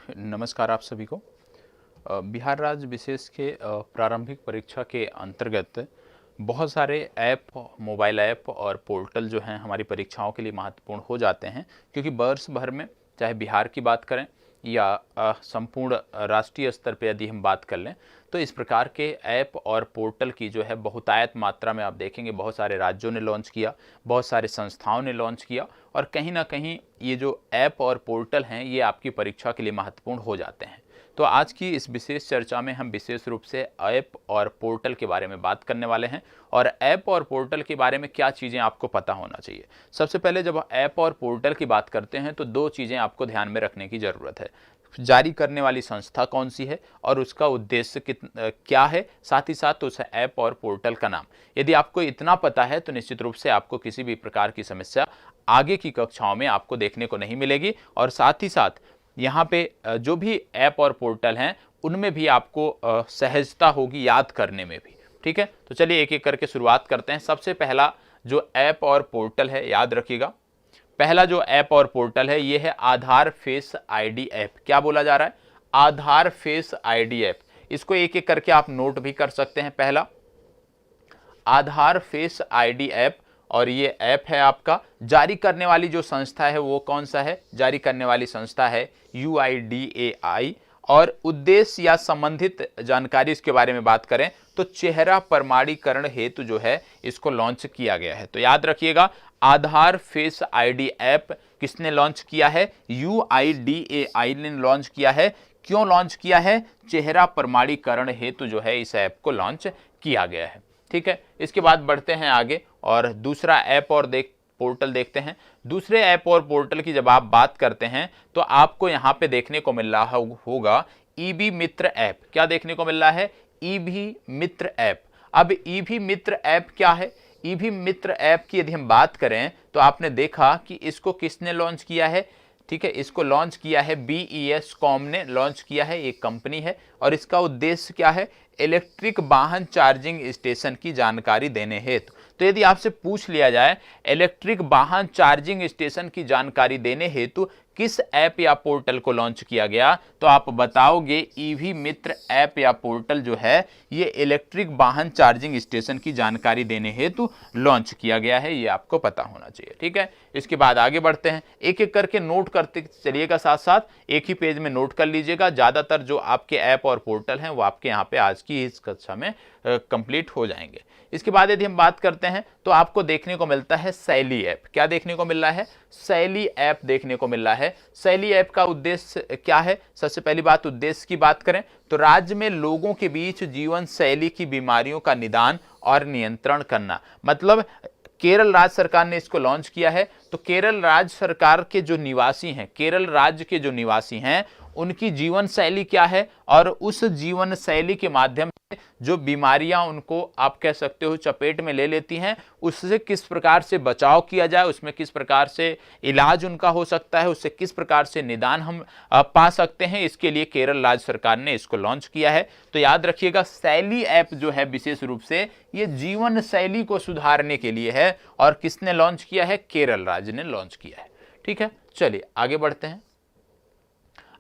नमस्कार आप सभी को। बिहार राज्य विशेष के प्रारंभिक परीक्षा के अंतर्गत बहुत सारे ऐप, मोबाइल ऐप और पोर्टल जो हैं हमारी परीक्षाओं के लिए महत्वपूर्ण हो जाते हैं, क्योंकि वर्ष भर में चाहे बिहार की बात करें या संपूर्ण राष्ट्रीय स्तर पे यदि हम बात कर लें तो इस प्रकार के ऐप और पोर्टल की जो है बहुतायत मात्रा में आप देखेंगे बहुत सारे राज्यों ने लॉन्च किया, बहुत सारे संस्थाओं ने लॉन्च किया और कहीं ना कहीं ये जो ऐप और पोर्टल हैं ये आपकी परीक्षा के लिए महत्वपूर्ण हो जाते हैं। तो आज की इस विशेष चर्चा में हम विशेष रूप से ऐप और पोर्टल के बारे में बात करने वाले हैं और ऐप और पोर्टल के बारे में क्या चीज़ें आपको पता होना चाहिए। सबसे पहले जब ऐप और पोर्टल की बात करते हैं तो दो चीज़ें आपको ध्यान में रखने की ज़रूरत है। जारी करने वाली संस्था कौन सी है और उसका उद्देश्य क्या है, साथ ही साथ उस ऐप और पोर्टल का नाम। यदि आपको इतना पता है तो निश्चित रूप से आपको किसी भी प्रकार की समस्या आगे की कक्षाओं में आपको देखने को नहीं मिलेगी और साथ ही साथ यहाँ पे जो भी ऐप और पोर्टल हैं उनमें भी आपको सहजता होगी याद करने में भी। ठीक है, तो चलिए एक एक करके शुरुआत करते हैं। सबसे पहला जो ऐप और पोर्टल है, याद रखिएगा, पहला जो ऐप और पोर्टल है ये है आधार फेस आईडी ऐप। क्या बोला जा रहा है? आधार फेस आईडी ऐप। इसको एक एक करके आप नोट भी कर सकते हैं। पहला आधार फेस आईडी ऐप, और ये ऐप है आपका। जारी करने वाली जो संस्था है वो कौन सा है? जारी करने वाली संस्था है UIDAI। और उद्देश्य या संबंधित जानकारी इसके बारे में बात करें तो चेहरा प्रमाणीकरण हेतु जो है इसको लॉन्च किया गया है। तो याद रखिएगा, आधार फेस आईडी ऐप किसने लॉन्च किया है? UIDAI ने लॉन्च किया है। क्यों लॉन्च किया है? चेहरा प्रमाणीकरण हेतु जो है इस ऐप को लॉन्च किया गया है। ठीक है, इसके बाद बढ़ते हैं आगे और दूसरा ऐप और पोर्टल देखते हैं। दूसरे ऐप और पोर्टल की जब आप बात करते हैं तो आपको यहाँ पे देखने को मिल रहा होगा ईबी मित्र ऐप। क्या देखने को मिल रहा है? ईबी मित्र ऐप। अब ईबी मित्र ऐप क्या है? ईबी मित्र ऐप की यदि हम बात करें तो आपने देखा कि इसको किसने लॉन्च किया है? ठीक है, इसको लॉन्च किया है BES कॉम ने लॉन्च किया है, एक कंपनी है। और इसका उद्देश्य क्या है? इलेक्ट्रिक वाहन चार्जिंग स्टेशन की जानकारी देने हेतु। तो यदि आपसे पूछ लिया जाए इलेक्ट्रिक वाहन चार्जिंग स्टेशन की जानकारी देने हेतु किस ऐप या पोर्टल को लॉन्च किया गया, तो आप बताओगे ईवी मित्र ऐप या पोर्टल जो है ये इलेक्ट्रिक वाहन चार्जिंग स्टेशन की जानकारी देने हेतु लॉन्च किया गया है। ये आपको पता होना चाहिए। ठीक है, इसके बाद आगे बढ़ते हैं। एक एक करके नोट करते चलिएगा, साथ साथ एक ही पेज में नोट कर लीजिएगा। ज्यादातर जो आपके ऐप और पोर्टल हैं वो आपके यहाँ पे आज की इस कक्षा में कंप्लीट हो जाएंगे। इसके बाद यदि हम बात करते हैं तो आपको देखने को मिलता है शैली ऐप। क्या देखने को मिल रहा है? शैली ऐप देखने को मिल रहा है। शैली ऐप का उद्देश्य क्या है? सबसे पहली बात, उद्देश्य की बात करें तो राज्य में लोगों के बीच जीवन शैली की बीमारियों का निदान और नियंत्रण करना। मतलब केरल राज्य सरकार ने इसको लॉन्च किया है। तो केरल राज्य सरकार के जो निवासी हैं, केरल राज्य के जो निवासी हैं उनकी जीवन शैली क्या है और उस जीवन शैली के माध्यम से जो बीमारियां उनको आप कह सकते हो चपेट में ले लेती हैं, उससे किस प्रकार से बचाव किया जाए, उसमें किस प्रकार से इलाज उनका हो सकता है, उससे किस प्रकार से निदान हम पा सकते हैं, इसके लिए केरल राज्य सरकार ने इसको लॉन्च किया है। तो याद रखिएगा, शैली ऐप जो है विशेष रूप से ये जीवन शैली को सुधारने के लिए है और किसने लॉन्च किया है? केरल राज्य ने लॉन्च किया है। ठीक है, चलिए आगे बढ़ते हैं।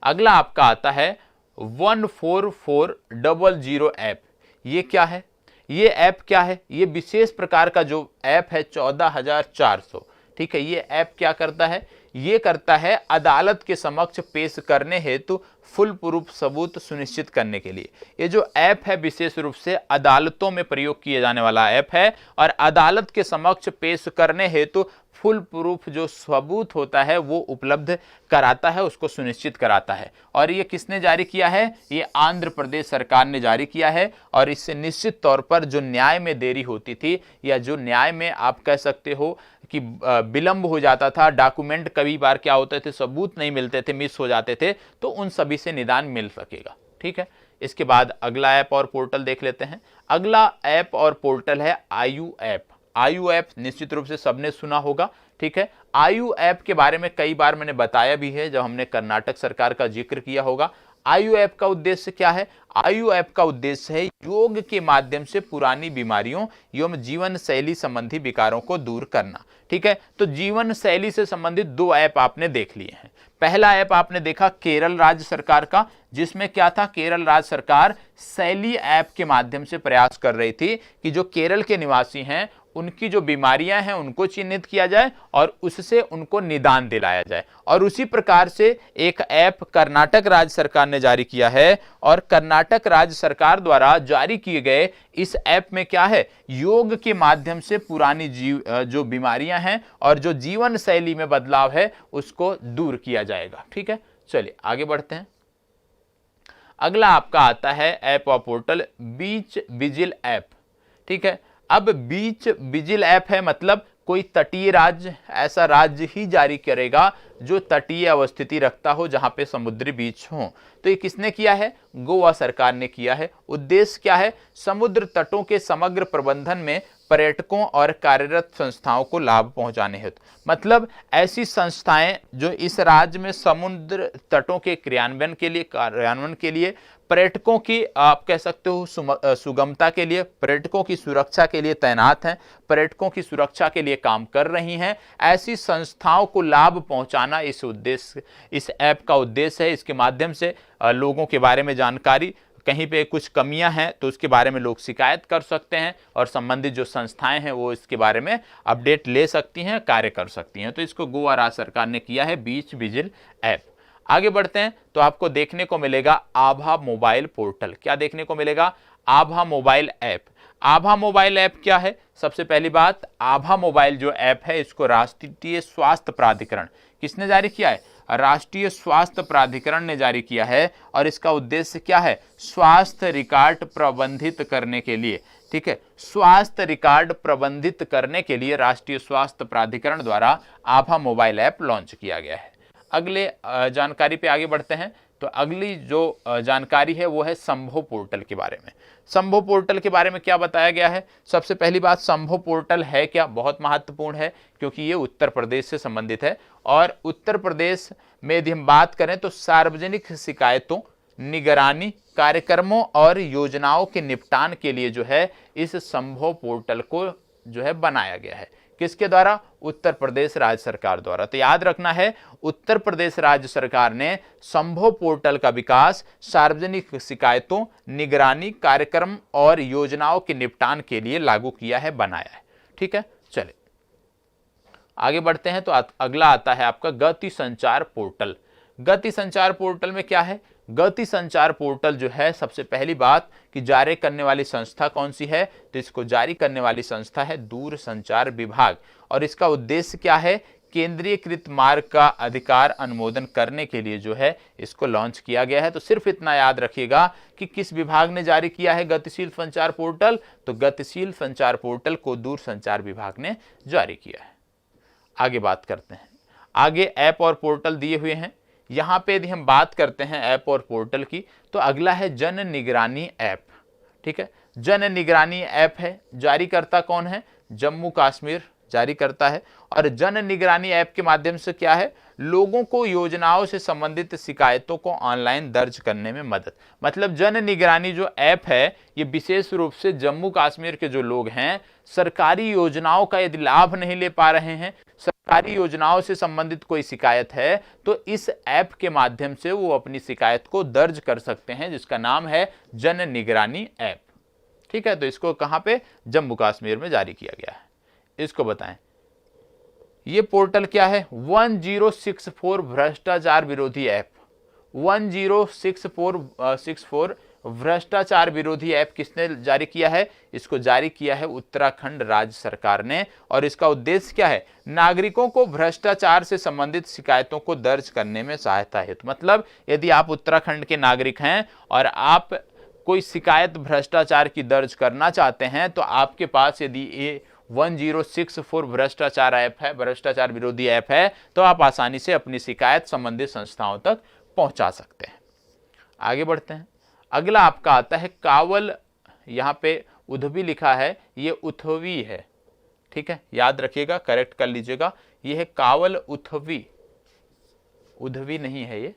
अगला आपका आता है 14400 ऐप। ये क्या है? ये ऐप क्या है? ये विशेष प्रकार का जो ऐप है 14400। ठीक है, ये ऐप क्या करता है? ये करता है अदालत के समक्ष पेश करने हेतु फुल प्रूफ सबूत सुनिश्चित करने के लिए। ये जो ऐप है विशेष रूप से अदालतों में प्रयोग किए जाने वाला ऐप है और अदालत के समक्ष पेश करने हेतु फुल प्रूफ जो सबूत होता है वो उपलब्ध कराता है, उसको सुनिश्चित कराता है। और ये किसने जारी किया है? ये आंध्र प्रदेश सरकार ने जारी किया है। और इससे निश्चित तौर पर जो न्याय में देरी होती थी या जो न्याय में आप कह सकते हो कि विलंब हो जाता था, डॉक्यूमेंट कई बार क्या होते थे, सबूत नहीं मिलते थे, मिस हो जाते थे, तो उन सभी से निदान मिल सकेगा। ठीक है, इसके बाद अगला ऐप और पोर्टल देख लेते हैं। अगला ऐप और पोर्टल है आयु ऐप। आयु ऐप निश्चित रूप से सबने सुना होगा। ठीक है, आयु ऐप के बारे में कई बार मैंने बताया भी है जब हमने कर्नाटक सरकार का जिक्र किया होगा। आयु ऐप का उद्देश्य क्या है? आयु ऐप का उद्देश्य है योग के माध्यम से पुरानी बीमारियों एवं जीवन शैली संबंधी विकारों को दूर करना। ठीक है, तो जीवन शैली से संबंधित 2 ऐप आपने देख लिए हैं। पहला ऐप आपने देखा केरल राज्य सरकार का, जिसमें क्या था, केरल राज्य सरकार शैली ऐप के माध्यम से प्रयास कर रही थी कि जो केरल के निवासी हैं उनकी जो बीमारियां हैं उनको चिन्हित किया जाए और उससे उनको निदान दिलाया जाए। और उसी प्रकार से एक ऐप कर्नाटक राज्य सरकार ने जारी किया है, और कर्नाटक राज्य सरकार द्वारा जारी किए गए इस ऐप में क्या है, योग के माध्यम से पुरानी जो बीमारियां हैं और जो जीवन शैली में बदलाव है उसको दूर किया जाएगा। ठीक है, चलिए आगे बढ़ते हैं। अगला आपका आता है ऐप और पोर्टल बीच विजिल ऐप। ठीक है, अब बीच विजिल ऐप है, मतलब कोई तटीय राज्य, ऐसा राज्य ही जारी करेगा जो तटीय अवस्थिति रखता हो, जहां पे समुद्री बीच हो। तो ये किसने किया है? गोवा सरकार ने किया है। उद्देश्य क्या है? समुद्र तटों के समग्र प्रबंधन में पर्यटकों और कार्यरत संस्थाओं को लाभ पहुंचाने हेतु, मतलब ऐसी संस्थाएं जो इस राज्य में समुद्र तटों के कार्यान्वयन के लिए पर्यटकों की, आप कह सकते हो सुगमता के लिए, पर्यटकों की सुरक्षा के लिए तैनात हैं, पर्यटकों की सुरक्षा के लिए काम कर रही हैं, ऐसी संस्थाओं को लाभ पहुंचाना इस ऐप का उद्देश्य है। इसके माध्यम से लोगों के बारे में जानकारी, कहीं पे कुछ कमियां हैं तो उसके बारे में लोग शिकायत कर सकते हैं और संबंधित जो संस्थाएं हैं वो इसके बारे में अपडेट ले सकती हैं, कार्य कर सकती हैं। तो इसको गोवा राज्य सरकार ने किया है, बीच विजिल ऐप। आगे बढ़ते हैं तो आपको देखने को मिलेगा आभा मोबाइल पोर्टल। क्या देखने को मिलेगा? आभा मोबाइल ऐप। आभा मोबाइल ऐप क्या है? सबसे पहली बात, आभा मोबाइल जो ऐप है इसको राष्ट्रीय स्वास्थ्य प्राधिकरण, किसने जारी किया है? राष्ट्रीय स्वास्थ्य प्राधिकरण ने जारी किया है। और इसका उद्देश्य क्या है? स्वास्थ्य रिकॉर्ड प्रबंधित करने के लिए। ठीक है, स्वास्थ्य रिकॉर्ड प्रबंधित करने के लिए राष्ट्रीय स्वास्थ्य प्राधिकरण द्वारा आभा मोबाइल ऐप लॉन्च किया गया है। अगले जानकारी पे आगे बढ़ते हैं। तो अगली जो जानकारी है वो है संभव पोर्टल के बारे में। संभव पोर्टल के बारे में क्या बताया गया है? सबसे पहली बात, संभव पोर्टल है क्या? बहुत महत्वपूर्ण है क्योंकि ये उत्तर प्रदेश से संबंधित है। और उत्तर प्रदेश में यदि हम बात करें तो सार्वजनिक शिकायतों, निगरानी कार्यक्रमों और योजनाओं के निपटान के लिए जो है इस संभव पोर्टल को जो है बनाया गया है। किसके द्वारा? उत्तर प्रदेश राज्य सरकार द्वारा। तो याद रखना है, उत्तर प्रदेश राज्य सरकार ने संभव पोर्टल का विकास सार्वजनिक शिकायतों, निगरानी कार्यक्रम और योजनाओं के निपटान के लिए लागू किया है, बनाया है। ठीक है, चलिए आगे बढ़ते हैं। तो अगला आता है आपका गति संचार पोर्टल। गति संचार पोर्टल में क्या है? गति संचार पोर्टल जो है, सबसे पहली बात कि जारी करने वाली संस्था कौन सी है? तो इसको जारी करने वाली संस्था है दूर संचार विभाग। और इसका उद्देश्य क्या है? केंद्रीयकृत मार्ग का अधिकार अनुमोदन करने के लिए जो है इसको लॉन्च किया गया है। तो सिर्फ इतना याद रखिएगा कि किस विभाग ने जारी किया है गतिशील संचार पोर्टल? तो गतिशील संचार पोर्टल को दूर संचार विभाग ने जारी किया है। आगे बात करते हैं। आगे ऐप और पोर्टल दिए हुए हैं। यहां पे यदि हम बात करते हैं ऐप और पोर्टल की, तो अगला है जन निगरानी ऐप। ठीक है, जन निगरानी ऐप है। जारीकर्ता कौन है? जम्मू कश्मीर जारी करता है। और जन निगरानी ऐप के माध्यम से क्या है? लोगों को योजनाओं से संबंधित शिकायतों को ऑनलाइन दर्ज करने में मदद। मतलब जन निगरानी जो ऐप है ये विशेष रूप से जम्मू कश्मीर के जो लोग हैं, सरकारी योजनाओं का यदि लाभ नहीं ले पा रहे हैं, सरकारी योजनाओं से संबंधित कोई शिकायत है, तो इस ऐप के माध्यम से वो अपनी शिकायत को दर्ज कर सकते हैं, जिसका नाम है जन निगरानी ऐप। ठीक है, तो इसको कहां पे? जम्मू कश्मीर में जारी किया गया है। इसको बताएं, ये पोर्टल क्या है? 1064 भ्रष्टाचार विरोधी ऐप। 1064 भ्रष्टाचार विरोधी ऐप किसने जारी किया है? इसको जारी किया है उत्तराखंड राज्य सरकार ने। और इसका उद्देश्य क्या है? नागरिकों को भ्रष्टाचार से संबंधित शिकायतों को दर्ज करने में सहायता हेतु। मतलब यदि आप उत्तराखंड के नागरिक हैं और आप कोई शिकायत भ्रष्टाचार की दर्ज करना चाहते हैं, तो आपके पास यदि ये 1064 भ्रष्टाचार ऐप है, भ्रष्टाचार विरोधी ऐप है, तो आप आसानी से अपनी शिकायत संबंधित संस्थाओं तक पहुंचा सकते हैं। आगे बढ़ते हैं। अगला आपका आता है कावल। यहां पे उधवी लिखा है, ये उथवी है। ठीक है, याद रखिएगा, करेक्ट कर लीजिएगा। ये है कावल उथवी, उधवी नहीं है ये।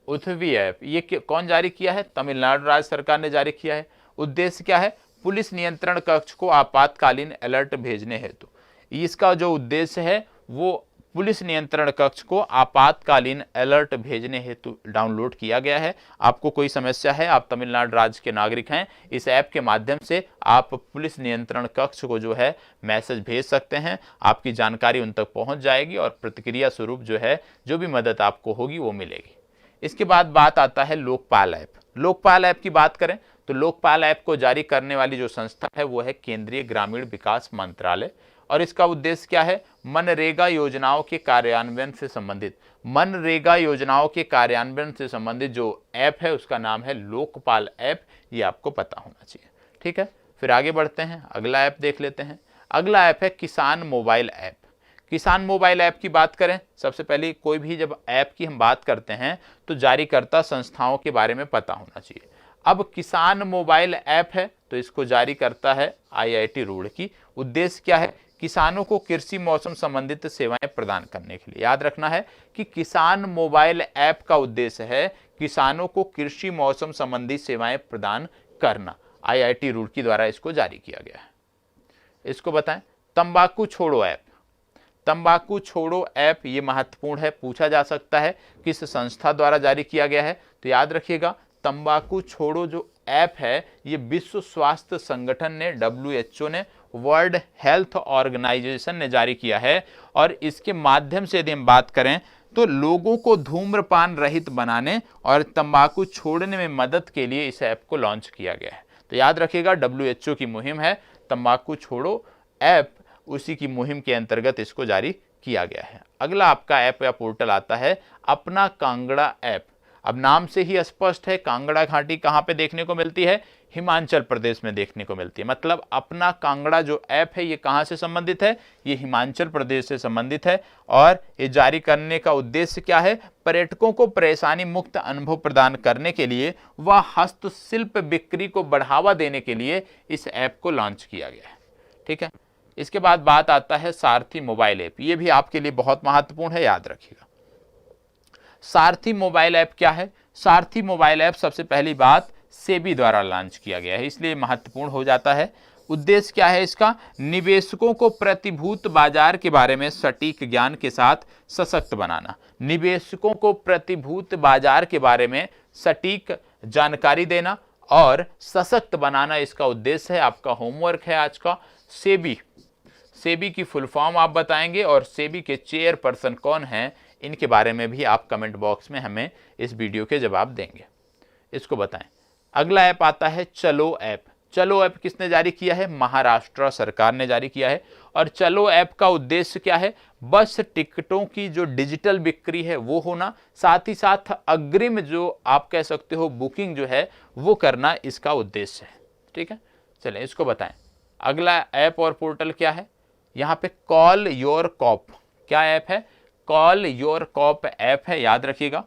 उथवी ऐप, ये कौन जारी किया है? तमिलनाडु राज्य सरकार ने जारी किया है। उद्देश्य क्या है? पुलिस नियंत्रण कक्ष को आपातकालीन अलर्ट भेजने हेतु। इसका जो उद्देश्य है वो पुलिस नियंत्रण कक्ष को आपातकालीन अलर्ट भेजने हेतु डाउनलोड किया गया है। आपको कोई समस्या है, आप तमिलनाडु राज्य के नागरिक हैं, इस ऐप के माध्यम से आप पुलिस नियंत्रण कक्ष को जो है मैसेज भेज सकते हैं, आपकी जानकारी उन तक पहुंच जाएगी और प्रतिक्रिया स्वरूप जो है जो भी मदद आपको होगी वो मिलेगी। इसके बाद बात आता है लोकपाल ऐप। लोकपाल ऐप की बात करें तो लोकपाल ऐप को जारी करने वाली जो संस्था है वो है केंद्रीय ग्रामीण विकास मंत्रालय, और इसका उद्देश्य क्या है? मनरेगा योजनाओं के कार्यान्वयन से संबंधित, मनरेगा योजनाओं के कार्यान्वयन से संबंधित जो ऐप है उसका नाम है लोकपाल ऐप, ये आपको पता होना चाहिए। ठीक है, फिर आगे बढ़ते हैं, अगला ऐप देख लेते हैं। अगला ऐप है किसान मोबाइल ऐप। किसान मोबाइल ऐप की बात करें, सबसे पहले कोई भी जब ऐप की हम बात करते हैं तो जारीकर्ता संस्थाओं के बारे में पता होना चाहिए। अब किसान मोबाइल ऐप है तो इसको जारी करता है IIT रुड़की। उद्देश्य क्या है? किसानों को कृषि मौसम संबंधित सेवाएं प्रदान करने के लिए। याद रखना है कि किसान मोबाइल ऐप का उद्देश्य है किसानों को कृषि मौसम संबंधी सेवाएं प्रदान करना। IIT रुड़की द्वारा इसको जारी किया गया है। इसको बताएं तंबाकू छोड़ो ऐप। तंबाकू छोड़ो ऐप ये महत्वपूर्ण है, पूछा जा सकता है किस संस्था द्वारा जारी किया गया है, तो याद रखिएगा तंबाकू छोड़ो जो ऐप है ये विश्व स्वास्थ्य संगठन ने, WHO ने, वर्ल्ड हेल्थ ऑर्गेनाइजेशन ने जारी किया है। और इसके माध्यम से यदि हम बात करें तो लोगों को धूम्रपान रहित बनाने और तंबाकू छोड़ने में मदद के लिए इस ऐप को लॉन्च किया गया है। तो याद रखिएगा WHO की मुहिम है तंबाकू छोड़ो ऐप, उसी की मुहिम के अंतर्गत इसको जारी किया गया है। अगला आपका ऐप या पोर्टल आता है अपना कांगड़ा ऐप। अब नाम से ही स्पष्ट है कांगड़ा घाटी कहाँ पे देखने को मिलती है? हिमाचल प्रदेश में देखने को मिलती है। मतलब अपना कांगड़ा जो ऐप है ये कहाँ से संबंधित है? ये हिमाचल प्रदेश से संबंधित है। और ये जारी करने का उद्देश्य क्या है? पर्यटकों को परेशानी मुक्त अनुभव प्रदान करने के लिए व हस्तशिल्प बिक्री को बढ़ावा देने के लिए इस ऐप को लॉन्च किया गया है। ठीक है, इसके बाद बात आता है सारथी मोबाइल ऐप। ये भी आपके लिए बहुत महत्वपूर्ण है, याद रखिएगा। सारथी मोबाइल ऐप क्या है? सारथी मोबाइल ऐप सबसे पहली बात सेबी द्वारा लॉन्च किया गया है, इसलिए महत्वपूर्ण हो जाता है। उद्देश्य क्या है इसका? निवेशकों को प्रतिभूत बाजार के बारे में सटीक ज्ञान के साथ सशक्त बनाना। निवेशकों को प्रतिभूत बाजार के बारे में सटीक जानकारी देना और सशक्त बनाना इसका उद्देश्य है। आपका होमवर्क है आज का। सेबी की फुल फॉर्म आप बताएंगे और सेबी के चेयरपर्सन कौन हैं इनके बारे में भी आप कमेंट बॉक्स में हमें इस वीडियो के जवाब देंगे। इसको बताएं। अगला ऐप आता है चलो ऐप। चलो ऐप किसने जारी किया है? महाराष्ट्र सरकार ने जारी किया है। और चलो ऐप का उद्देश्य क्या है? बस टिकटों की जो डिजिटल बिक्री है वो होना, साथ ही साथ अग्रिम जो आप कह सकते हो बुकिंग जो है वो करना इसका उद्देश्य है। ठीक है, चलें इसको बताएं। अगला ऐप और पोर्टल क्या है? यहाँ पे कॉल योर कॉप। क्या ऐप है? कॉल योर कॉप ऐप है, याद रखिएगा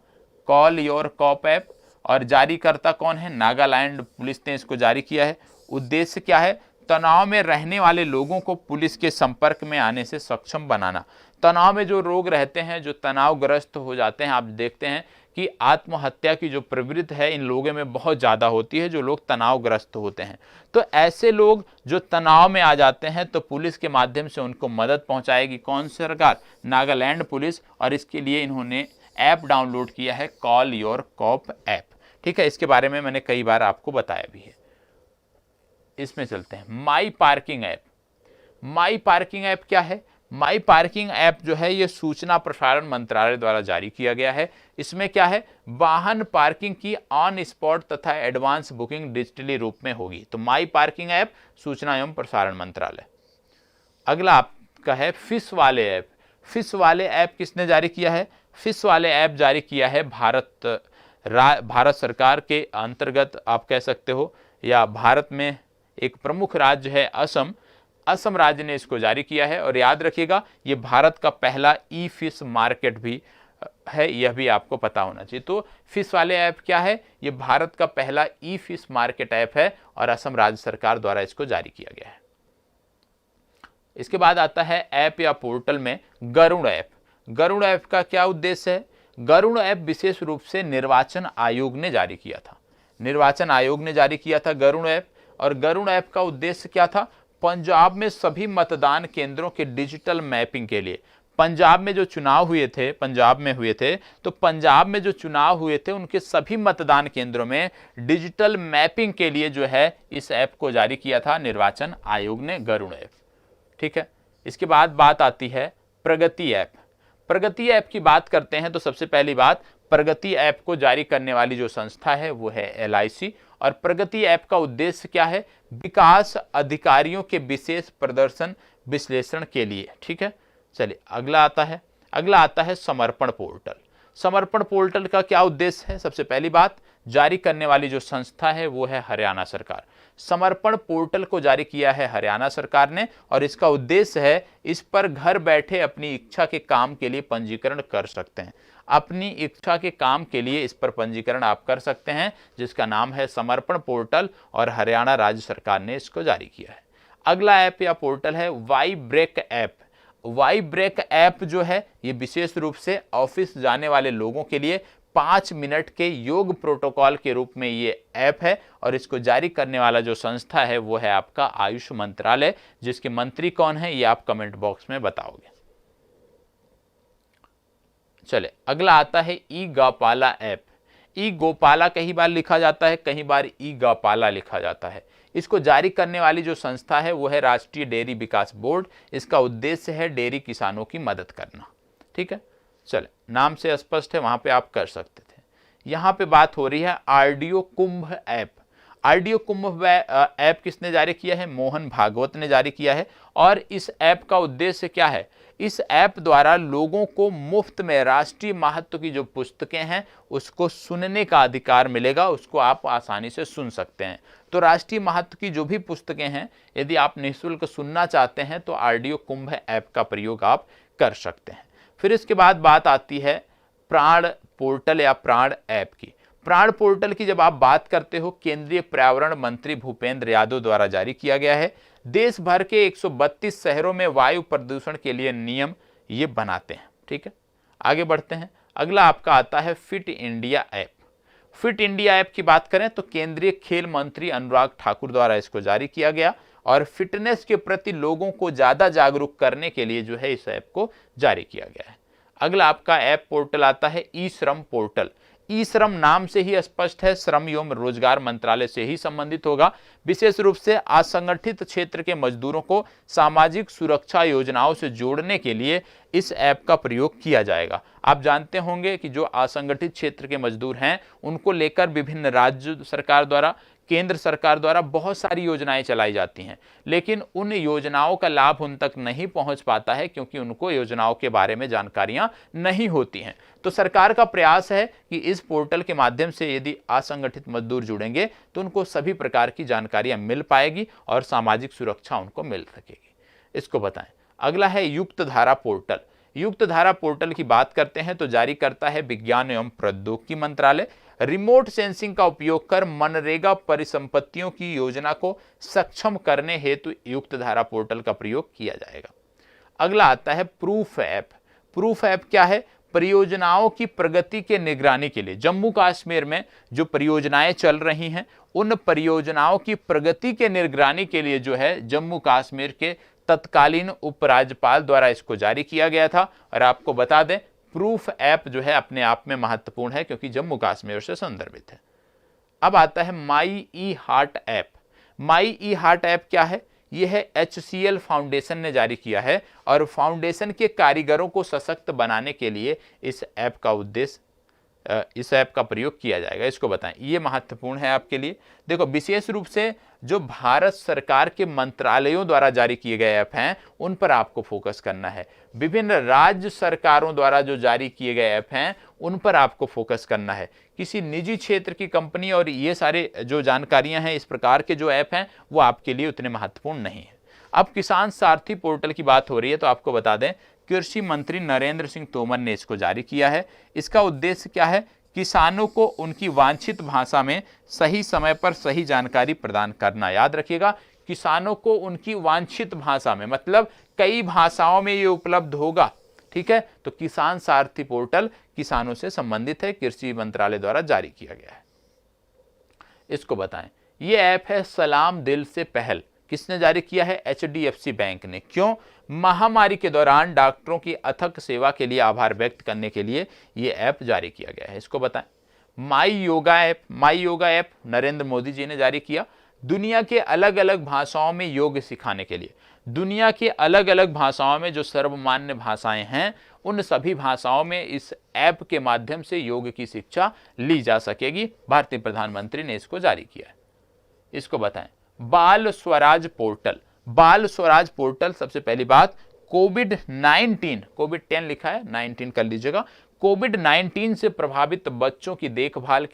कॉल योर कॉप ऐप। और जारीकर्ता कौन है? नागालैंड पुलिस ने इसको जारी किया है। उद्देश्य क्या है? तनाव में रहने वाले लोगों को पुलिस के संपर्क में आने से सक्षम बनाना। तनाव में जो लोग रहते हैं, जो तनावग्रस्त हो जाते हैं, आप देखते हैं कि आत्महत्या की जो प्रवृत्ति है इन लोगों में बहुत ज़्यादा होती है, जो लोग तनावग्रस्त होते हैं। तो ऐसे लोग जो तनाव में आ जाते हैं तो पुलिस के माध्यम से उनको मदद पहुंचाएगी कौन सरकार? नागालैंड पुलिस। और इसके लिए इन्होंने ऐप डाउनलोड किया है कॉल योर कॉप ऐप। ठीक है, इसके बारे में मैंने कई बार आपको बताया भी है। इसमें चलते हैं माई पार्किंग ऐप। माई पार्किंग ऐप क्या है? माई पार्किंग ऐप जो है ये सूचना प्रसारण मंत्रालय द्वारा जारी किया गया है। इसमें क्या है? वाहन पार्किंग की ऑन स्पॉट तथा एडवांस बुकिंग डिजिटली रूप में होगी। तो माई पार्किंग ऐप सूचना एवं प्रसारण मंत्रालय। अगला आपका है फिश वाले ऐप। फिश वाले ऐप किसने जारी किया है? फिश वाले ऐप जारी किया है भारत सरकार के अंतर्गत, आप कह सकते हो, या भारत में एक प्रमुख राज्य है असम राज्य ने इसको जारी किया है। और याद रखिएगा ये भारत का पहला ई फिश मार्केट भी है, यह भी आपको पता होना चाहिए। तो फिश वाले ऐप क्या है? ये भारत का पहला ई फिश मार्केट ऐप है और असम राज्य सरकार द्वारा इसको जारी किया गया है। इसके बाद आता है ऐप या पोर्टल में गरुड़ ऐप। गरुड़ ऐप का क्या उद्देश्य है? गरुड़ ऐप विशेष रूप से निर्वाचन आयोग ने जारी किया था। निर्वाचन आयोग ने जारी किया था गरुड़ ऐप, और गरुड़ ऐप का उद्देश्य क्या था? पंजाब में सभी मतदान केंद्रों के डिजिटल मैपिंग के लिए। पंजाब में जो चुनाव हुए थे, तो पंजाब में जो चुनाव हुए थे उनके सभी मतदान केंद्रों में डिजिटल मैपिंग के लिए जो है इस ऐप को जारी किया था निर्वाचन आयोग ने, गरुड़ ऐप। ठीक है, इसके बाद बात आती है प्रगति ऐप। प्रगति ऐप की बात करते हैं तो सबसे पहली बात, प्रगति ऐप को जारी करने वाली जो संस्था है वो है LIC, और प्रगति ऐप का उद्देश्य क्या है? विकास अधिकारियों के विशेष प्रदर्शन विश्लेषण के लिए। ठीक है, चलिए अगला आता है समर्पण पोर्टल। समर्पण पोर्टल का क्या उद्देश्य है? सबसे पहली बात, जारी करने वाली जो संस्था है वो है हरियाणा सरकार। समर्पण पोर्टल को जारी किया है हरियाणा सरकार ने, और इसका उद्देश्य है इस पर घर बैठे अपनी इच्छा के काम के लिए पंजीकरण कर सकते हैं। अपनी इच्छा के काम के लिए इस पर पंजीकरण आप कर सकते हैं, जिसका नाम है समर्पण पोर्टल, और हरियाणा राज्य सरकार ने इसको जारी किया है। अगला ऐप या पोर्टल है Y break app. Y break app जो है ये विशेष रूप से ऑफिस जाने वाले लोगों के लिए 5 मिनट के योग प्रोटोकॉल के रूप में ये ऐप है, और इसको जारी करने वाला जो संस्था है वो है आपका आयुष मंत्रालय, जिसके मंत्री कौन है ये आप कमेंट बॉक्स में बताओगे। चले अगला आता है ई गौपाला ऐप। ई गोपाला कई बार लिखा जाता है, कई बार ई गौपाला लिखा जाता है। इसको जारी करने वाली जो संस्था है वो है राष्ट्रीय डेयरी विकास बोर्ड। इसका उद्देश्य है डेयरी किसानों की मदद करना। ठीक है, चले नाम से स्पष्ट है, वहां पे आप कर सकते थे। यहां पे बात हो रही है आरडीओ कुंभ ऐप। आरडीओ कुंभ ऐप किसने जारी किया है? मोहन भागवत ने जारी किया है, और इस ऐप का उद्देश्य क्या है? इस ऐप द्वारा लोगों को मुफ्त में राष्ट्रीय महत्व की जो पुस्तकें हैं उसको सुनने का अधिकार मिलेगा, उसको आप आसानी से सुन सकते हैं। तो राष्ट्रीय महत्व की जो भी पुस्तकें हैं यदि आप निःशुल्क सुनना चाहते हैं तो आरडीओ कुंभ ऐप का प्रयोग आप कर सकते हैं। फिर इसके बाद बात आती है प्राण पोर्टल या प्राण ऐप की। प्राण पोर्टल की जब आप बात करते हो, केंद्रीय पर्यावरण मंत्री भूपेंद्र यादव द्वारा जारी किया गया है। देश भर के 132 शहरों में वायु प्रदूषण के लिए नियम ये बनाते हैं। ठीक है, आगे बढ़ते हैं। अगला आपका आता है fit India app. Fit India app की बात करें तो केंद्रीय खेल मंत्री अनुराग ठाकुर द्वारा इसको जारी किया गया, और फिटनेस के प्रति लोगों को ज्यादा जागरूक करने के लिए जो है इस ऐप को जारी किया गया है। अगला आपका ऐप पोर्टल आता है ई श्रम पोर्टल। ई श्रम नाम से ही स्पष्ट है, श्रम एवं रोजगार मंत्रालय से ही संबंधित होगा। विशेष रूप से असंगठित क्षेत्र के मजदूरों को सामाजिक सुरक्षा योजनाओं से जोड़ने के लिए इस ऐप का प्रयोग किया जाएगा। आप जानते होंगे कि जो असंगठित क्षेत्र के मजदूर हैं उनको लेकर विभिन्न राज्य सरकार द्वारा, केंद्र सरकार द्वारा बहुत सारी योजनाएं चलाई जाती हैं, लेकिन उन योजनाओं का लाभ उन तक नहीं पहुंच पाता है क्योंकि उनको योजनाओं के बारे में जानकारियां नहीं होती हैं। तो सरकार का प्रयास है कि इस पोर्टल के माध्यम से यदि असंगठित मजदूर जुड़ेंगे तो उनको सभी प्रकार की जानकारियां मिल पाएगी और सामाजिक सुरक्षा उनको मिल सकेगी। इसको बताएं। अगला है युक्त धारा पोर्टल। युक्त धारा पोर्टल की बात करते हैं तो जारी करता है विज्ञान एवं प्रौद्योगिकी मंत्रालय। रिमोट सेंसिंग का उपयोग कर मनरेगा परिसंपत्तियों की योजना को सक्षम करने हेतु युक्त धारा पोर्टल का प्रयोग किया जाएगा। अगला आता है प्रूफ ऐप। प्रूफ ऐप क्या है? परियोजनाओं की प्रगति के निगरानी के लिए जम्मू कश्मीर में जो परियोजनाएं चल रही हैं उन परियोजनाओं की प्रगति के निगरानी के लिए जो है जम्मू कश्मीर के तत्कालीन उपराज्यपाल द्वारा इसको जारी किया गया था। और आपको बता दें प्रूफ ऐप जो है अपने आप में महत्वपूर्ण है क्योंकि जम्मू कश्मीर से संदर्भित है। अब आता है माई ई हार्ट ऐप। माई ई हार्ट ऐप क्या है? यह है HCL फाउंडेशन ने जारी किया है, और फाउंडेशन के कारीगरों को सशक्त बनाने के लिए इस ऐप का प्रयोग किया जाएगा। इसको बताएं, ये महत्वपूर्ण है आपके लिए। देखो विशेष रूप से जो भारत सरकार के मंत्रालयों द्वारा जारी किए गए ऐप हैं उन पर आपको फोकस करना है। विभिन्न राज्य सरकारों द्वारा जो जारी किए गए ऐप हैं उन पर आपको फोकस करना है। किसी निजी क्षेत्र की कंपनी और ये सारे जो जानकारियां हैं इस प्रकार के जो ऐप हैं वो आपके लिए उतने महत्वपूर्ण नहीं है। अब किसान सारथी पोर्टल की बात हो रही है तो आपको बता दें कृषि मंत्री नरेंद्र सिंह तोमर ने इसको जारी किया है। इसका उद्देश्य क्या है? किसानों को उनकी वांछित भाषा में सही समय पर सही जानकारी प्रदान करना। याद रखिएगा, किसानों को उनकी वांछित भाषा में, मतलब कई भाषाओं में ये उपलब्ध होगा। ठीक है, तो किसान सारथी पोर्टल किसानों से संबंधित है, कृषि मंत्रालय द्वारा जारी किया गया है। इसको बताएं, ये ऐप है सलाम दिल से पहल, किसने जारी किया है? HDFC बैंक ने। क्यों? महामारी के दौरान डॉक्टरों की अथक सेवा के लिए आभार व्यक्त करने के लिए ये ऐप जारी किया गया है। इसको बताएं। माई योगा ऐप नरेंद्र मोदी जी ने जारी किया। दुनिया के अलग अलग भाषाओं में योग सिखाने के लिए, दुनिया के अलग अलग भाषाओं में जो सर्वमान्य भाषाएं हैं उन सभी भाषाओं में इस ऐप के माध्यम से योग की शिक्षा ली जा सकेगी। भारतीय प्रधानमंत्री ने इसको जारी किया है। इसको बताएं, बाल स्वराज पोर्टल सबसे पहली बात, कोविड 10 लिखा है, 19 कर लीजिएगा, कोविड-19 से प्रभावित बच्चों की देखभाल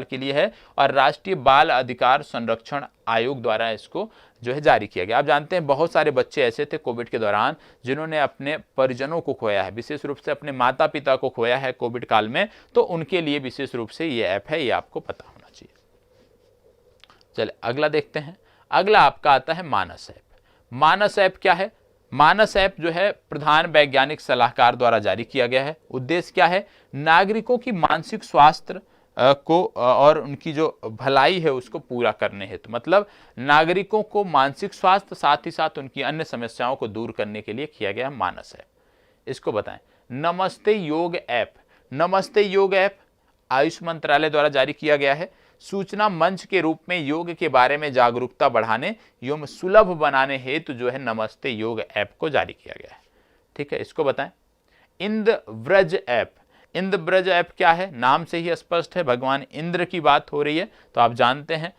के लिए है और राष्ट्रीय बाल अधिकार संरक्षण आयोग द्वारा इसको जो है जारी किया गया। आप जानते हैं बहुत सारे बच्चे ऐसे थे कोविड के दौरान जिन्होंने अपने परिजनों को खोया है, विशेष रूप से अपने माता पिता को खोया है कोविड काल में, तो उनके लिए विशेष रूप से ये ऐप है, ये आपको पता होना चाहिए। चलिए अगला देखते हैं। अगला आपका आता है मानस ऐप। मानस ऐप क्या है? मानस ऐप जो है प्रधान वैज्ञानिक सलाहकार द्वारा जारी किया गया है। उद्देश्य क्या है? नागरिकों की मानसिक स्वास्थ्य को और उनकी जो भलाई है उसको पूरा करने हेतु, मतलब नागरिकों को मानसिक स्वास्थ्य साथ ही साथ उनकी अन्य समस्याओं को दूर करने के लिए किया गया मानस ऐप। इसको बताएं। नमस्ते योग ऐप आयुष मंत्रालय द्वारा जारी किया गया है। सूचना मंच के रूप में योग के बारे में जागरूकता बढ़ाने एवं सुलभ बनाने हेतु जो है नमस्ते योग ऐप को जारी किया गया है। ठीक है, इसको बताएं। इंद्र ब्रज ऐप क्या है? नाम से ही स्पष्ट है, भगवान इंद्र की बात हो रही है। तो आप जानते हैं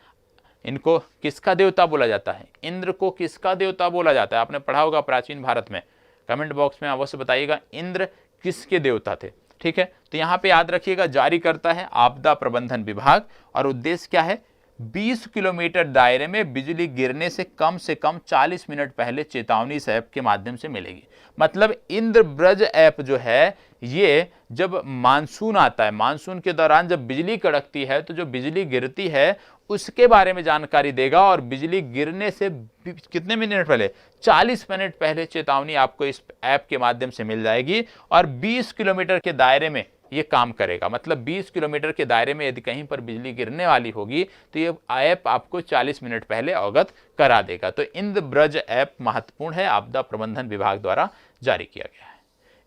इनको किसका देवता बोला जाता है? इंद्र को किसका देवता बोला जाता है? आपने पढ़ा होगा प्राचीन भारत में, कमेंट बॉक्स में अवश्य बताइएगा इंद्र किसके देवता थे। ठीक है, तो यहां पे याद रखिएगा जारी करता है आपदा प्रबंधन विभाग और उद्देश्य क्या है? 20 किलोमीटर दायरे में बिजली गिरने से कम 40 मिनट पहले चेतावनी इस ऐप के माध्यम से मिलेगी। मतलब इंद्र ब्रज ऐप जो है ये जब मानसून आता है, मानसून के दौरान जब बिजली कड़कती है तो जो बिजली गिरती है उसके बारे में जानकारी देगा और बिजली गिरने से कितने मिनट पहले? 40 मिनट पहले चेतावनी आपको इस ऐप के माध्यम से मिल जाएगी और 20 किलोमीटर के दायरे में ये काम करेगा। मतलब 20 किलोमीटर के दायरे में यदि कहीं पर बिजली गिरने वाली होगी तो ये ऐप आपको 40 मिनट पहले अवगत करा देगा। तो इंद्र ब्रज ऐप महत्वपूर्ण है, आपदा प्रबंधन विभाग द्वारा जारी किया गया है।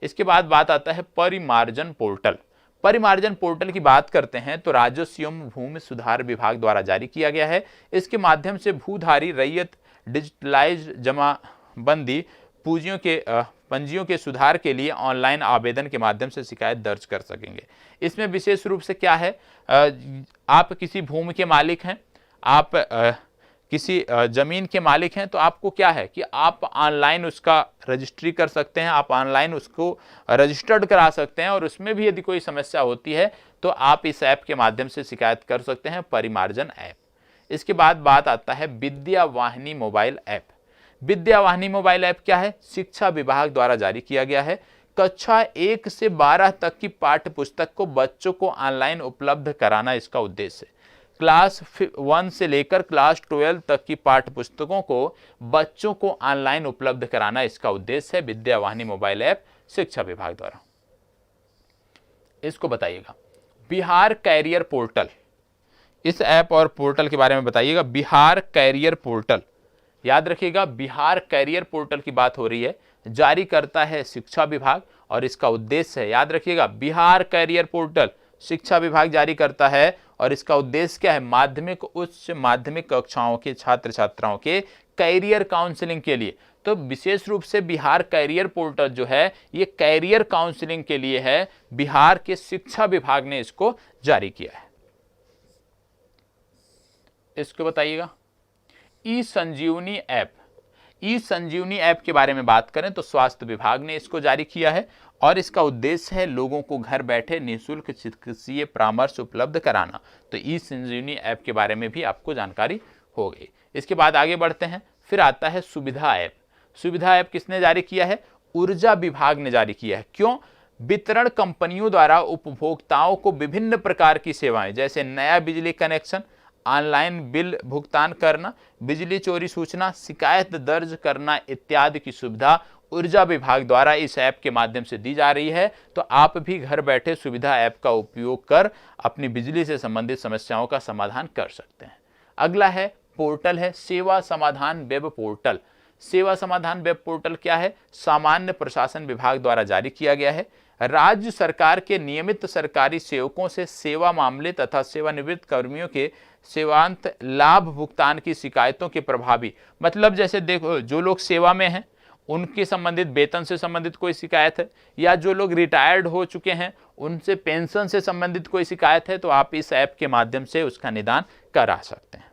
इसके बाद बात आता है परिमार्जन पोर्टल की बात करते हैं तो राजस्व एवं भूमि सुधार विभाग द्वारा जारी किया गया है। इसके माध्यम से भूधारी रैयत डिजिटलाइज जमाबंदी पंजियों के सुधार के लिए ऑनलाइन आवेदन के माध्यम से शिकायत दर्ज कर सकेंगे। इसमें विशेष रूप से क्या है? आप किसी भूमि के मालिक हैं, आप किसी जमीन के मालिक हैं, तो आपको क्या है कि आप ऑनलाइन उसका रजिस्ट्री कर सकते हैं, आप ऑनलाइन उसको रजिस्टर्ड करा सकते हैं और उसमें भी यदि कोई समस्या होती है तो आप इस ऐप के माध्यम से शिकायत कर सकते हैं, परिमार्जन ऐप। इसके बाद बात आता है Vidyavahini mobile app. Vidyavahini mobile app क्या है? शिक्षा विभाग द्वारा जारी किया गया है। कक्षा 1 से 12 तक की पाठ्य पुस्तक को बच्चों को ऑनलाइन उपलब्ध कराना इसका उद्देश्य है। क्लास 1 से लेकर क्लास 12 तक की पाठ्य पुस्तकों को बच्चों को ऑनलाइन उपलब्ध कराना इसका उद्देश्य है विद्यावाहिनी मोबाइल ऐप शिक्षा विभाग द्वारा। इसको बताइएगा। बिहार कैरियर पोर्टल, इस ऐप और पोर्टल के बारे में बताइएगा। बिहार कैरियर पोर्टल, याद रखिएगा बिहार कैरियर पोर्टल की बात हो रही है, जारी करता है शिक्षा विभाग और इसका उद्देश्य है, याद रखिएगा बिहार कैरियर पोर्टल शिक्षा विभाग जारी करता है और इसका उद्देश्य क्या है? माध्यमिक उच्च माध्यमिक कक्षाओं के छात्र छात्राओं के कैरियर काउंसलिंग के लिए। तो विशेष रूप से बिहार कैरियर पोर्टल जो है ये कैरियर काउंसलिंग के लिए है, बिहार के शिक्षा विभाग ने इसको जारी किया है। इसको बताइएगा। ई संजीवनी ऐप के बारे में बात करें तो स्वास्थ्य विभाग ने इसको जारी किया है और इसका उद्देश्य है लोगों को घर बैठे निःशुल्क चिकित्सीय परामर्श उपलब्ध कराना। तो ई संजीवनी ऐप के बारे में भी आपको जानकारी हो गई। इसके बाद आगे बढ़ते हैं। फिर आता है सुविधा ऐप किसने जारी किया है? ऊर्जा विभाग ने जारी किया है। क्यों? वितरण कंपनियों द्वारा उपभोक्ताओं को विभिन्न प्रकार की सेवाएं जैसे नया बिजली कनेक्शन, ऑनलाइन बिल भुगतान करना, बिजली चोरी सूचना, शिकायत दर्ज करना इत्यादि की सुविधा ऊर्जा विभाग द्वारा इस ऐप के माध्यम से दी जा रही है। तो आप भी घर बैठे सुविधा ऐप का उपयोग कर अपनी बिजली से संबंधित समस्याओं का समाधान कर सकते हैं। अगला है पोर्टल है सेवा समाधान वेब पोर्टल। सेवा समाधान वेब पोर्टल क्या है? सामान्य प्रशासन विभाग द्वारा जारी किया गया है। राज्य सरकार के नियमित सरकारी सेवकों से सेवा मामले तथा सेवानिवृत्त कर्मियों के सेवांत लाभ भुगतान की शिकायतों के प्रभावी, मतलब जैसे देखो जो लोग सेवा में हैं उनके संबंधित वेतन से संबंधित कोई शिकायत है, या जो लोग रिटायर्ड हो चुके हैं उनसे पेंशन से संबंधित कोई शिकायत है, तो आप इस ऐप के माध्यम से उसका निदान करा सकते हैं।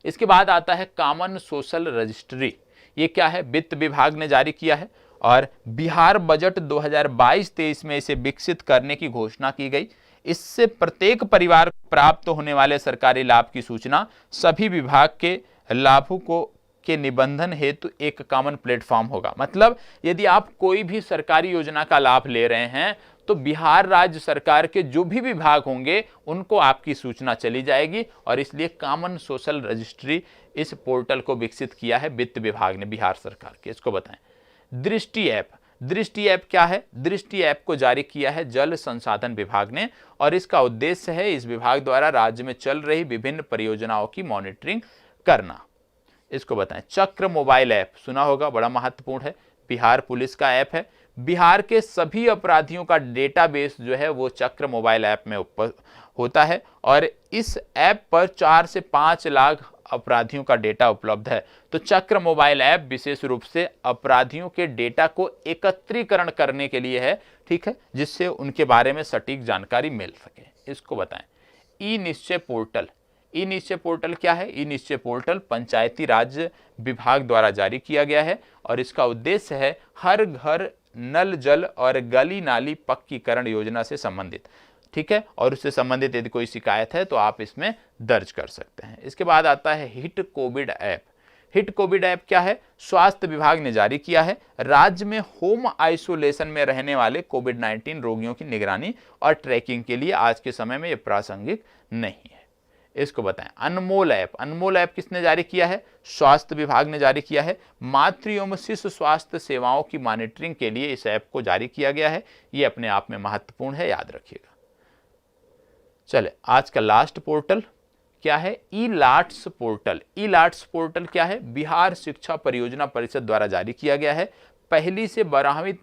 इसके बाद आता है कॉमन सोशल रजिस्ट्री। ये क्या है? वित्त विभाग ने जारी किया है और बिहार बजट 2022-23 में इसे विकसित करने की घोषणा की गई। इससे प्रत्येक परिवार को प्राप्त होने वाले सरकारी लाभ की सूचना सभी विभाग के लाभुकों के निबंधन हेतु एक कॉमन प्लेटफॉर्म होगा। मतलब यदि आप कोई भी सरकारी योजना का लाभ ले रहे हैं तो बिहार राज्य सरकार के जो भी विभाग होंगे उनको आपकी सूचना चली जाएगी, और इसलिए कॉमन सोशल रजिस्ट्री इस पोर्टल को विकसित किया है वित्त विभाग ने बिहार सरकार के। इसको बताएं। दृष्टि ऐप। दृष्टि ऐप क्या है? दृष्टि ऐप को जारी किया है जल संसाधन विभाग ने, और इसका उद्देश्य है इस विभाग द्वारा राज्य में चल रही विभिन्न परियोजनाओं की मॉनिटरिंग करना। इसको बताएं। चक्र मोबाइल ऐप सुना होगा, बड़ा महत्वपूर्ण है, बिहार पुलिस का ऐप है। बिहार के सभी अपराधियों का डेटाबेस जो है वो चक्र मोबाइल ऐप में होता है, और इस ऐप पर 4 से 5 लाख अपराधियों का डेटा उपलब्ध है। तो चक्र मोबाइल ऐप विशेष रूप से अपराधियों के डेटा को एकत्रीकरण करने के लिए है, ठीक है, जिससे उनके बारे में सटीक जानकारी मिल सके। इसको बताएं। ई निश्चय पोर्टल। ई निश्चय पोर्टल क्या है? ई निश्चय पोर्टल पंचायती राज विभाग द्वारा जारी किया गया है, और इसका उद्देश्य है हर घर नल जल और गली नाली पक्कीकरण योजना से संबंधित, ठीक है, और उससे संबंधित यदि कोई शिकायत है तो आप इसमें दर्ज कर सकते हैं। इसके बाद आता है hit Covid app. Hit Covid app क्या है? स्वास्थ्य विभाग ने जारी किया है। राज्य में होम आइसोलेशन में रहने वाले कोविड-19 रोगियों की निगरानी और ट्रैकिंग के लिए आज के समय में यह प्रासंगिक नहीं है। इसको बताएं। अनमोल ऐप। अनमोल ऐप किसने जारी किया है? स्वास्थ्य विभाग ने जारी किया है। मातृ एवं शिशु स्वास्थ्य सेवाओं की मॉनिटरिंग के लिए इस ऐप को जारी किया गया है। ये अपने आप में महत्वपूर्ण है, याद रखिएगा। चले आज का लास्ट पोर्टल क्या है? ई लाट्स पोर्टल। ई लाट्स पोर्टल क्या है? बिहार शिक्षा परियोजना परिषद द्वारा जारी किया गया है। पहली से 12वीं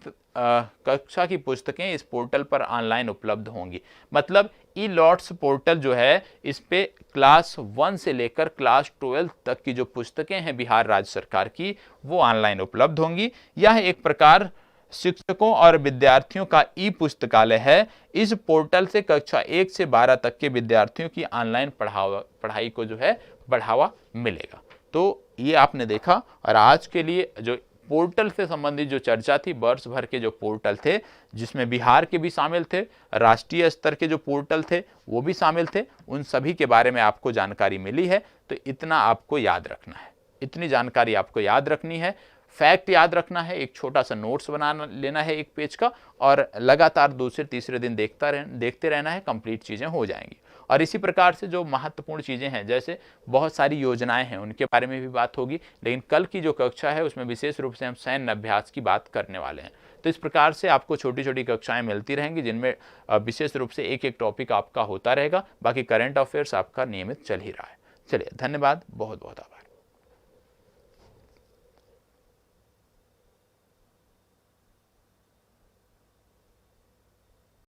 कक्षा की पुस्तकें इस पोर्टल पर ऑनलाइन उपलब्ध होंगी। मतलब ई लॉट्स पोर्टल जो है इस पे क्लास 1 से लेकर क्लास 12 तक की जो पुस्तकें हैं बिहार राज्य सरकार की वो ऑनलाइन उपलब्ध होंगी। यह एक प्रकार शिक्षकों और विद्यार्थियों का ई पुस्तकालय है। इस पोर्टल से कक्षा 1 से 12 तक के विद्यार्थियों की ऑनलाइन पढ़ाई को जो है बढ़ावा मिलेगा। तो ये आपने देखा, और आज के लिए जो पोर्टल से संबंधित जो चर्चा थी, वर्ष भर के जो पोर्टल थे जिसमें बिहार के भी शामिल थे, राष्ट्रीय स्तर के जो पोर्टल थे वो भी शामिल थे, उन सभी के बारे में आपको जानकारी मिली है। तो इतना आपको याद रखना है, इतनी जानकारी आपको याद रखनी है, फैक्ट याद रखना है, एक छोटा सा नोट्स बना लेना है 1 पेज का, और लगातार दूसरे तीसरे दिन देखते रहना है, कंप्लीट चीज़ें हो जाएंगी। और इसी प्रकार से जो महत्वपूर्ण चीज़ें हैं, जैसे बहुत सारी योजनाएं हैं, उनके बारे में भी बात होगी, लेकिन कल की जो कक्षा है उसमें विशेष रूप से हम सैन्य अभ्यास की बात करने वाले हैं। तो इस प्रकार से आपको छोटी छोटी कक्षाएं मिलती रहेंगी जिनमें विशेष रूप से एक एक टॉपिक आपका होता रहेगा। बाकी करंट अफेयर्स आपका नियमित चल ही रहा है। चलिए, धन्यवाद, बहुत बहुत आभार।